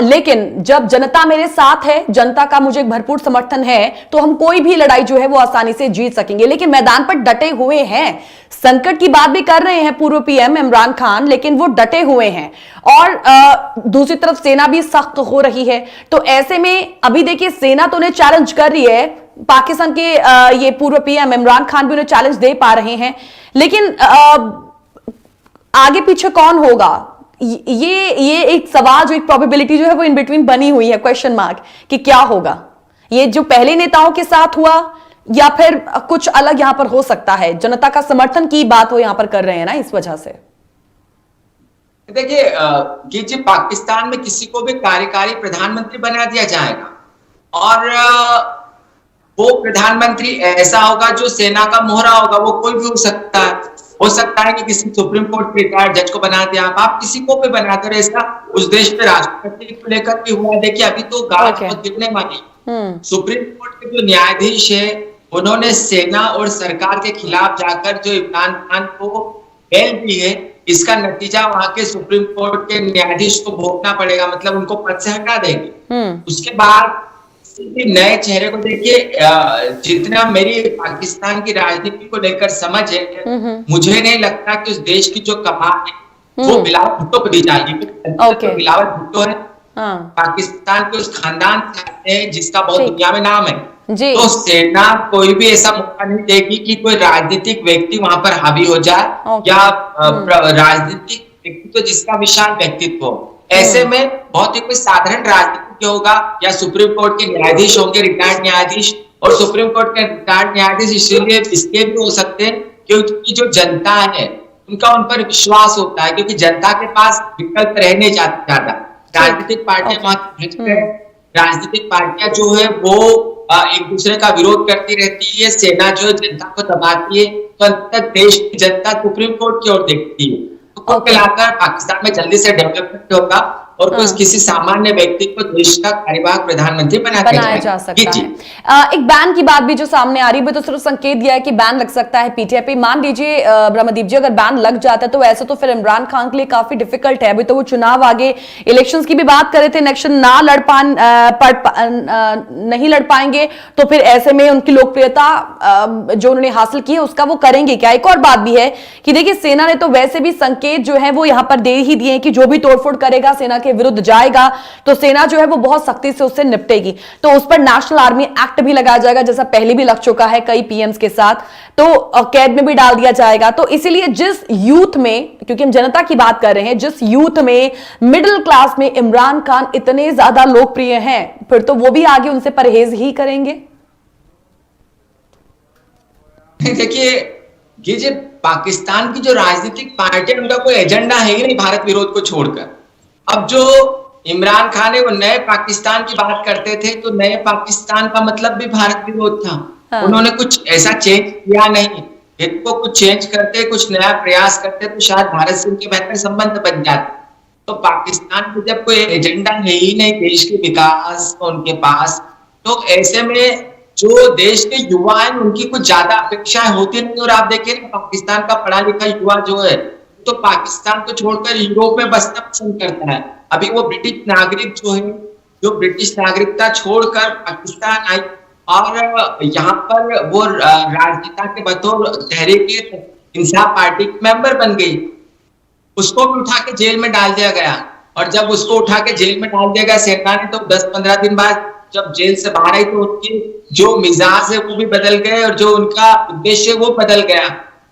लेकिन जब जनता मेरे साथ है, जनता का मुझे भरपूर समर्थन है तो हम कोई भी लड़ाई जो है वो आसानी से जीत सकेंगे। लेकिन मैदान पर डटे हुए हैं, संकट की बात भी कर रहे हैं पूर्व पीएम इमरान खान, लेकिन वो डटे हुए हैं और दूसरी तरफ सेना भी सख्त हो रही है। तो ऐसे में अभी देखिए सेना तो उन्हें चैलेंज कर रही है, पाकिस्तान के ये पूर्व पीएम इमरान खान भी उन्हें चैलेंज दे पा रहे हैं, लेकिन आगे पीछे कौन होगा ये एक सवाल, जो एक प्रोबेबिलिटी जो है वो इन बिटवीन बनी हुई है, क्वेश्चन मार्क कि क्या होगा। ये जो पहले नेताओं के साथ हुआ या फिर कुछ अलग यहां पर हो सकता है, जनता का समर्थन की बात वो यहां पर कर रहे हैं ना, इस वजह से। देखिए जी पाकिस्तान में किसी को भी कार्यकारी प्रधानमंत्री बना दिया जाएगा और वो प्रधानमंत्री ऐसा होगा जो सेना का मोहरा होगा, वो कोई भी हो सकता है। हो सकता है कि किसी सुप्रीम कोर्ट के रिटायर्ड जज को बना दिया, आप किसी को भी बना दे, ऐसा उस देश में राष्ट्रपति को लेकर भी हुआ। देखिए अभी तो गाज बहुत गिरने वाली, सुप्रीम कोर्ट के जो न्यायाधीश है उन्होंने सेना और सरकार के खिलाफ जाकर जो इमरान खान को बेल दी है, इसका नतीजा वहां के सुप्रीम कोर्ट के न्यायाधीश को भोगना पड़ेगा, मतलब उनको पद से हटा देंगे। उसके बाद नए चेहरे को देखिए, जितना मेरी पाकिस्तान की राजनीति को लेकर समझ है, मुझे नहीं लगता कि उस देश की जो कमान है वो बिलावल भुट्टो को दी जाएगी। बिलावल भुट्टो है पाकिस्तान के उस खानदान से जिसका बहुत दुनिया में नाम है। तो सेना कोई भी ऐसा मौका नहीं देगी कि कोई राजनीतिक व्यक्ति वहां पर हावी हो जाए या राजनीतिक व्यक्ति तो जिसका विशाल व्यक्तित्व हो। ऐसे में बहुत ही कोई साधारण राजनीतिज्ञ होगा या सुप्रीम कोर्ट के न्यायाधीश होंगे, रिटायर्ड न्यायाधीश। और सुप्रीम कोर्ट के रिटायर्ड न्यायाधीश इसलिए इसके भी हो सकते हैं क्योंकि जो जनता है उनका उन पर विश्वास होता है, क्योंकि जनता के पास विकल्प रहने ज्यादा। राजनीतिक पार्टियां राजनीतिक पार्टियां जो है वो एक दूसरे का विरोध करती रहती है, सेना जो है जनता को दबाती है, तो अंततः देश की जनता सुप्रीम कोर्ट की ओर देखती है। तो कुल मिलाकर पाकिस्तान में जल्दी से डेवलपमेंट होगा और कुछ किसी सामान्य व्यक्ति को देश का कार्यवाहक प्रधानमंत्री बनाया जा सकता है। एक बैन की बात भी जो सामने आ रही है, तो सिर्फ संकेत दिया है कि बैन लग सकता है पीटीआई पे। मान लीजिए ब्रह्मदीप जी, अगर बैन लग जाता है तो ऐसे तो फिर इमरान खान के लिए काफी डिफिकल्ट है। अभी तो वो चुनाव आगे, इलेक्शंस की भी बात कर रहे थे, इलेक्शन ना नहीं लड़ पाएंगे तो फिर ऐसे में उनकी लोकप्रियता जो उन्होंने हासिल की है उसका वो करेंगे क्या? एक और बात भी है कि देखिए सेना ने तो वैसे भी संकेत जो है वो यहां पर दे ही दिए कि जो भी तोड़फोड़ करेगा, सेना के विरुद्ध जाएगा तो सेना जो है वो बहुत सख्ती से उससे निपटेगी। तो उस पर नेशनल आर्मी एक्ट भी लगाया जाएगा, जैसा पहले भी लग चुका है कई पीएम्स के साथ, तो कैद में भी डाल दिया जाएगा। तो इसीलिए जिस यूथ में, क्योंकि हम जनता की बात कर रहे हैं, जिस यूथ में, मिडिल क्लास में इमरान खान इतने ज्यादा लोकप्रिय हैं, फिर तो वो भी आगे उनसे परहेज ही करेंगे। देखिए ये जो पाकिस्तान की जो राजनीतिक पार्टी है उनका कोई एजेंडा है ही नहीं भारत विरोध को छोड़कर। अब जो इमरान खान है वो नए पाकिस्तान की बात करते थे, तो नए पाकिस्तान का मतलब भी भारत विरोध था। हाँ। उन्होंने कुछ ऐसा चेंज किया नहीं। इनको कुछ चेंज करते, कुछ नया प्रयास करते तो शायद भारत से उनके बेहतर संबंध बन जाते। तो पाकिस्तान में जब कोई एजेंडा है ही नहीं देश के विकास का उनके पास, तो ऐसे में जो देश के युवा हैं उनकी कुछ ज्यादा अपेक्षाएं होती नहीं। और आप देखिए पाकिस्तान का पढ़ा लिखा युवा जो है तो पाकिस्तान को छोड़कर यूरोप में बसना पसंद करता है। अभी वो ब्रिटिश नागरिक जो है, जो ब्रिटिश नागरिकता छोड़कर पाकिस्तान आई और यहाँ पर वो राजनेता के बतौर तहरीक इंसाफ पार्टी के मेंबर बन गई। उसको भी उठा के जेल में डाल दिया गया, और जब उसको उठा के जेल में डाल दिया गया सेना ने, तो 10-15 दिन बाद जब जेल से बाहर आई तो उनकी जो मिजाज है वो भी बदल गए और जो उनका उद्देश्य वो बदल गया।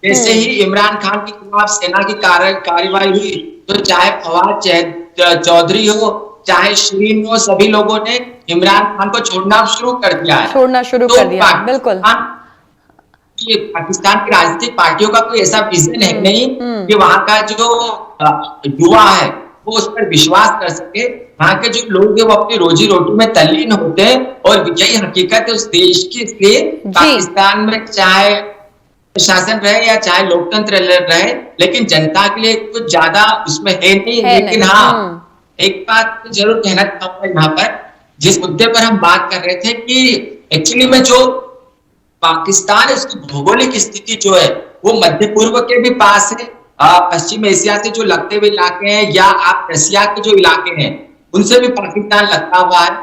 जैसे ही इमरान खान के खिलाफ सेना की कार्रवाई हुई तो चाहे फवाद चौधरी हो, चाहे शिरीन हो, सभी लोगों ने इमरान खान को छोड़ना शुरू कर दिया है। बिल्कुल। ये पाकिस्तान की राजनीतिक पार्टियों का कोई ऐसा विजन है नहीं कि वहां का जो युवा है वो उस पर विश्वास कर सके। वहां के जो लोग हैं वो अपनी रोजी रोटी में तल्लीन होते हैं, और यही हकीकत है उस देश की। इसलिए पाकिस्तान में चाहे शासन रहे या चाहे लोकतंत्र रहे, लेकिन जनता के लिए कुछ ज्यादा उसमें है नहीं। लेकिन हाँ, एक बात जरूर कहना चाहूंगा यहाँ पर, जिस मुद्दे पर हम बात कर रहे थे कि एक्चुअली में जो पाकिस्तान है उसकी भौगोलिक स्थिति जो है वो मध्य पूर्व के भी पास है, पश्चिम एशिया से जो लगते हुए इलाके हैं या आप रसिया के जो इलाके हैं उनसे भी पाकिस्तान लगता हुआ है।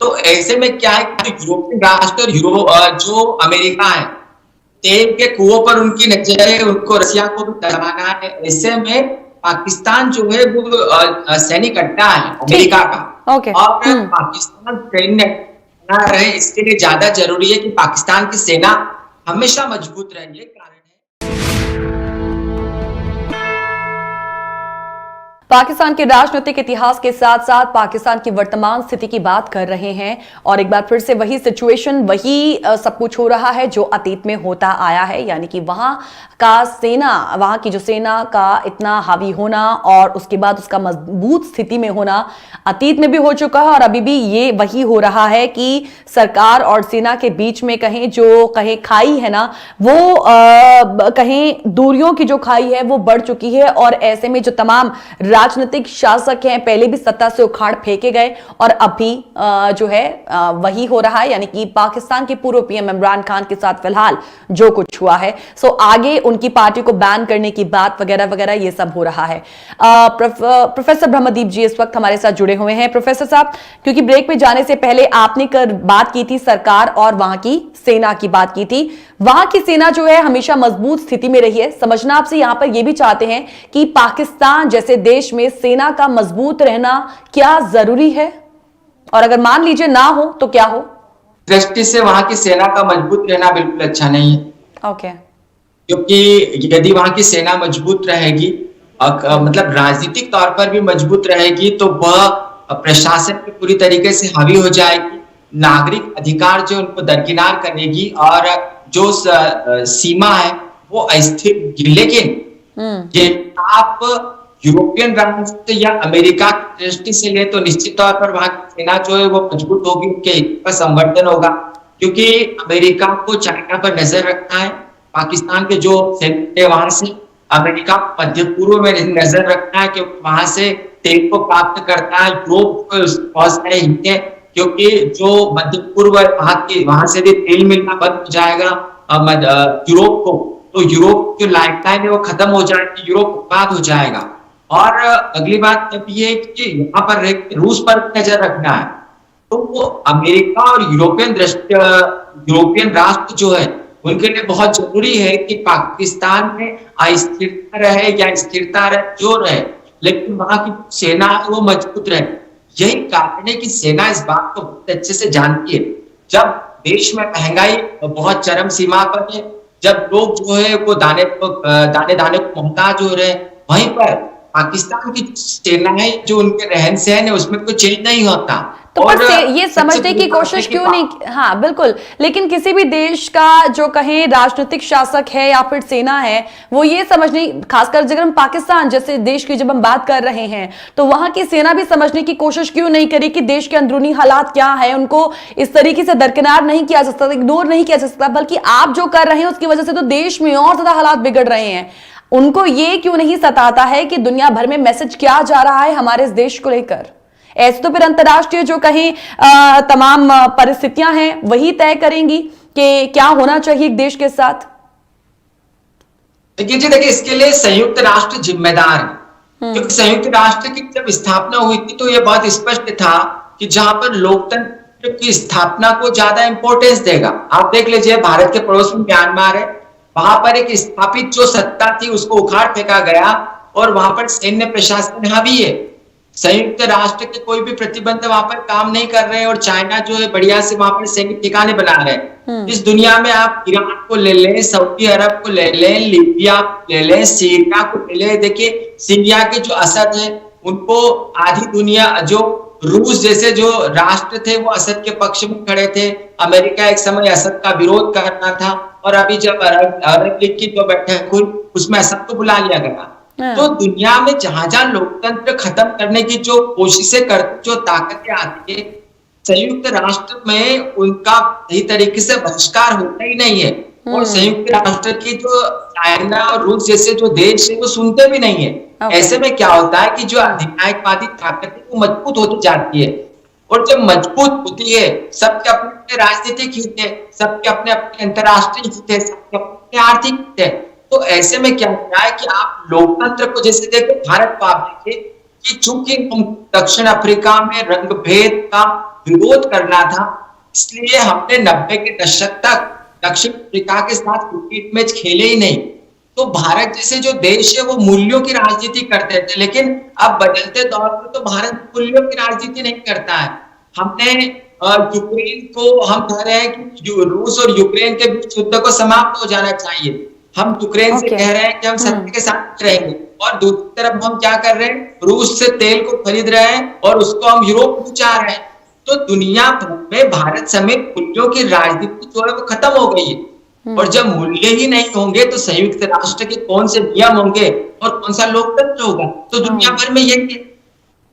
तो ऐसे में क्या है कि यूरोपीय राष्ट्र और जो अमेरिका है, तेल के कुओं पर उनकी नजर है, उनको रसिया को भी दबाना है। ऐसे में पाकिस्तान जो है वो सैनिक अड्डा है अमेरिका का, और पाकिस्तान सैन्य रहे इसके लिए ज्यादा जरूरी है कि पाकिस्तान की सेना हमेशा मजबूत रहे। ये कारण है। पाकिस्तान के राजनीतिक इतिहास के साथ साथ पाकिस्तान की वर्तमान स्थिति की बात कर रहे हैं, और एक बार फिर से वही सिचुएशन, वही सब कुछ हो रहा है जो अतीत में होता आया है। यानी कि वहां की जो सेना का इतना हावी होना और उसके बाद उसका मजबूत स्थिति में होना अतीत में भी हो चुका है, और अभी भी ये वही हो रहा है कि सरकार और सेना के बीच में कहीं खाई है ना, वो कहीं दूरियों की जो खाई है वो बढ़ चुकी है। और ऐसे में जो तमाम राजनीतिक शासक हैं पहले भी सत्ता से उखाड़ फेंके गए, और अभी जो है वही हो रहा है। यानी कि पाकिस्तान के पूर्व पीएम इमरान खान के साथ फिलहाल जो कुछ हुआ है, सो आगे उनकी पार्टी को बैन करने की बात वगैरह वगैरह ये सब हो रहा है। प्रोफेसर ब्रह्मदीप जी इस वक्त हमारे साथ जुड़े हुए हैं। प्रोफेसर साहब, क्योंकि ब्रेक में जाने से पहले आपने बात की थी सरकार और वहां की सेना की बात की थी। वहां की सेना जो है हमेशा मजबूत स्थिति में रही है। समझना आपसे यहां पर यह भी चाहते हैं कि पाकिस्तान जैसे देश में सेना का मजबूत रहना क्या जरूरी है, और अगर मान लीजिए ना हो तो क्या हो? दृष्टि से वहां की सेना का मजबूत रहना बिल्कुल अच्छा नहीं है। ओके। क्योंकि यदि वहां की सेना मजबूत रहेगी, मतलब राजनीतिक तौर पर भी मजबूत रहेगी, तो वह प्रशासन पे पूरी तरीके से हावी हो जाएगी, नागरिक अधिकार जो उनको दरकिनार करेगी और जो सीमा है वो अस्थिर। लेकिन ये आप यूरोपियन राष्ट्र या अमेरिका की दृष्टि से ले तो निश्चित तौर पर वहां की सेना जो है वो मजबूत होगी, उनके हित का संवर्धन होगा, क्योंकि अमेरिका को चाइना पर नजर रखना है। पाकिस्तान के जो सैनिक है वहां से अमेरिका मध्य पूर्व में नजर रखना है, क्योंकि वहां से तेल को प्राप्त करता है, यूरोप को बहुत सारे हित है, क्योंकि जो मध्य पूर्व वहां से भी तेल मिलना बंद हो जाएगा यूरोप को, तो यूरोप की लाइफलाइन है वो खत्म हो जाएगी, यूरोप बर्बाद हो जाएगा। और अगली बात अब ये है कि यहाँ पर रूस पर नजर रखना है, तो वो अमेरिका और यूरोपियन राष्ट्र जो है उनके लिए बहुत जरूरी है कि पाकिस्तान में अस्थिरता रहे या स्थिरता रहे जो रहे, लेकिन वहां की सेना है वो मजबूत रहे। यही कारण है कि सेना इस बात को बहुत अच्छे से जानती है। जब देश में महंगाई बहुत चरम सीमा पर है, जब लोग जो है वो दाने दाने को मोहताज हो रहे हैं, वहीं पर पाकिस्तान की सेनाएं जो उनके रहन सहन है उसमें कोई चेंज नहीं होता। तो पर ये समझने की कोशिश क्यों नहीं, हाँ बिल्कुल, लेकिन किसी भी देश का जो कहें राजनीतिक शासक है या फिर सेना है, वो ये समझने, खासकर जब हम पाकिस्तान जैसे देश की जब हम बात कर रहे हैं, तो वहां की सेना भी समझने की कोशिश क्यों नहीं करी कि देश के अंदरूनी हालात क्या है, उनको इस तरीके से दरकिनार नहीं किया जा सकता, इग्नोर नहीं किया जा सकता, बल्कि आप जो कर रहे हैं उसकी वजह से तो देश में और ज्यादा हालात बिगड़ रहे हैं। उनको ये क्यों नहीं सताता है कि दुनिया भर में मैसेज क्या जा रहा है हमारे इस देश को लेकर? ऐसे तो फिर अंतर्राष्ट्रीय जो कहीं तमाम परिस्थितियां हैं वही तय करेंगी कि क्या होना चाहिए एक देश के साथ। देखिए इसके लिए संयुक्त राष्ट्र जिम्मेदार है, क्योंकि संयुक्त राष्ट्र की जब स्थापना हुई थी तो यह बहुत स्पष्ट था कि जहां पर लोकतंत्र की स्थापना को ज्यादा इंपॉर्टेंस देगा। आप देख लीजिए भारत के पड़ोस में म्यांमार है, वहां पर एक स्थापित जो सत्ता थी उसको उखाड़ फेंका गया और वहां पर सैन्य प्रशासन हावी है। संयुक्त राष्ट्र के कोई भी प्रतिबंध वहां पर काम नहीं कर रहे हैं और चाइना जो है बढ़िया से वहां पर सैनिक ठिकाने बना रहे हैं। इस दुनिया में आप ईरान को ले लें, सऊदी अरब को ले लें, लीबिया को ले लें, सीरिया को ले लें। देखिए सीरिया के जो असद है उनको आधी दुनिया, जो रूस जैसे जो राष्ट्र थे वो असद के पक्ष में खड़े थे। अमेरिका एक समय असद का विरोध कर रहा था और अभी जब अरब लीग की जो बैठक हुई उसमें असद को बुला लिया गया। तो दुनिया में जहां जहां लोकतंत्र खत्म करने की जो कोशिशें करती, जो ताकतें आती है, संयुक्त राष्ट्र में उनका सही तरीके से बहिष्कार होता ही नहीं है। और संयुक्त राष्ट्र की जो चाइना और रूस जैसे जो देश है वो सुनते भी नहीं है। ऐसे में क्या होता है कि जो अधिनायकवादी ताकत है वो मजबूत होती जाती है, और जब मजबूत होती है सबके अपने अपने राजनीतिक हित है, सबके अपने अपने अंतर्राष्ट्रीय हित है, सबके अपने आर्थिक हित है। तो ऐसे में क्या होता है कि आप लोकतंत्र को जैसे देखो, भारत को आप देखिए कि चूंकि दक्षिण अफ्रीका में रंग भेद का विरोध करना था, इसलिए हमने 90 के दशक तक दक्षिण अफ्रीका के साथ क्रिकेट मैच खेले ही नहीं। तो भारत जैसे जो देश है वो मूल्यों की राजनीति करते थे, लेकिन अब बदलते दौर में तो भारत मूल्यों की राजनीति नहीं करता है। हमने यूक्रेन को, हम कह रहे हैं कि रूस और यूक्रेन के बीच युद्ध को समाप्त हो जाना चाहिए। हम यूक्रेन से कह रहे हैं कि हम सत्य के साथ रहेंगे, और दूसरी तरफ हम क्या कर रहे हैं, रूस से तेल को खरीद रहे हैं और उसको हम यूरोप में चाह रहे हैं। तो दुनिया भर में भारत समेत मूल्यों की राजनीति जो है वो खत्म हो गई है। और जब मूल्य ही नहीं होंगे तो संयुक्त राष्ट्र के कौन से नियम होंगे और कौन सा लोकतंत्र होगा? तो दुनिया भर में यही,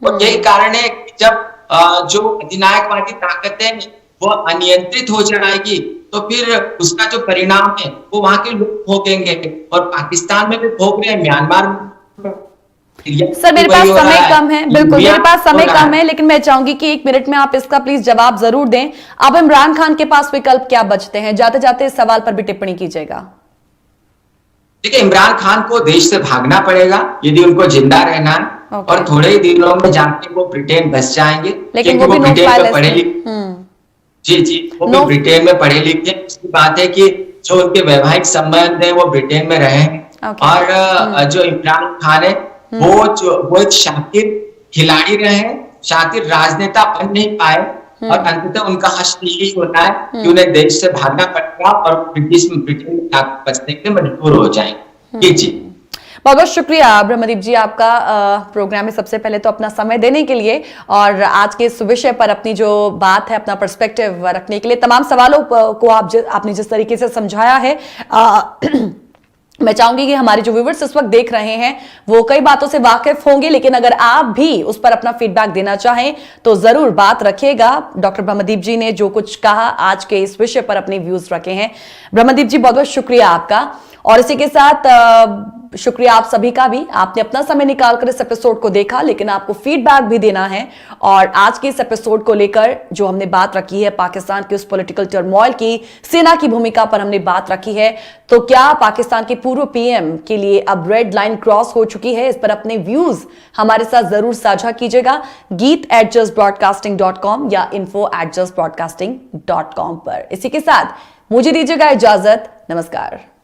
और यही कारण है कि जब जो अधिनायकवादी ताकतें वो अनियंत्रित हो जाएगी तो फिर उसका जो परिणाम है वो वहां के लोग भोगेंगे, और पाकिस्तान में भी भोग रहे हैं, म्यांमार में। सर मेरे पास समय कम है, बिल्कुल मेरे पास समय कम है, लेकिन मैं चाहूंगी कि 1 मिनट में आप इसका प्लीज जवाब जरूर दें। अब इमरान खान के पास विकल्प क्या बचते हैं? जाते जाते इस सवाल पर भी टिप्पणी कीजिएगा। देखिए, इमरान खान को देश से भागना पड़ेगा यदि उनको जिंदा रहना है, और थोड़े ही दिनों में जाके वो ब्रिटेन बस जाएंगे, लेकिन वो भी ब्रिटेन में पढ़े लिखे, जी वो भी ब्रिटेन में पढ़े लिखे। उसकी बात है कि जो उनके वैवाहिक संबंध है वो ब्रिटेन में रहे, और जो इमरान खान है वो एक शातिर खिलाड़ी रहे, शातिर राजनेता बन नहीं पाए, और अंततः उनका हश्र यही होता है कि उन्हें देश से भागना पड़ेगा और ब्रिटेन में बचने के लिए मजबूर हो जाएंगे। जी बहुत बहुत शुक्रिया ब्रह्मदीप जी आपका प्रोग्राम में सबसे पहले तो अपना समय देने के लिए और आज के इस विषय पर अपनी जो बात है अपना पर्सपेक्टिव रखने के लिए। तमाम सवालों को आपने जिस तरीके से समझाया है मैं चाहूंगी कि हमारे जो व्यूअर्स इस वक्त देख रहे हैं वो कई बातों से वाकिफ होंगे, लेकिन अगर आप भी उस पर अपना फीडबैक देना चाहें तो जरूर बात रखिएगा। डॉक्टर ब्रह्मदीप जी ने जो कुछ कहा आज के इस विषय पर अपने व्यूज रखे हैं। ब्रह्मदीप जी बहुत बहुत शुक्रिया आपका, और इसी के साथ शुक्रिया आप सभी का भी, आपने अपना समय निकालकर इस एपिसोड को देखा, लेकिन आपको फीडबैक भी देना है। और आज के इस एपिसोड को लेकर जो हमने बात रखी है पाकिस्तान के उस पॉलिटिकल टर्मोइल की, सेना की भूमिका पर हमने बात रखी है, तो क्या पाकिस्तान के पूर्व पीएम के लिए अब रेड लाइन क्रॉस हो चुकी है? इस पर अपने व्यूज हमारे साथ जरूर साझा कीजिएगा geet@justbroadcasting.com या info@justbroadcasting.com पर। इसी के साथ मुझे दीजिएगा इजाजत, नमस्कार।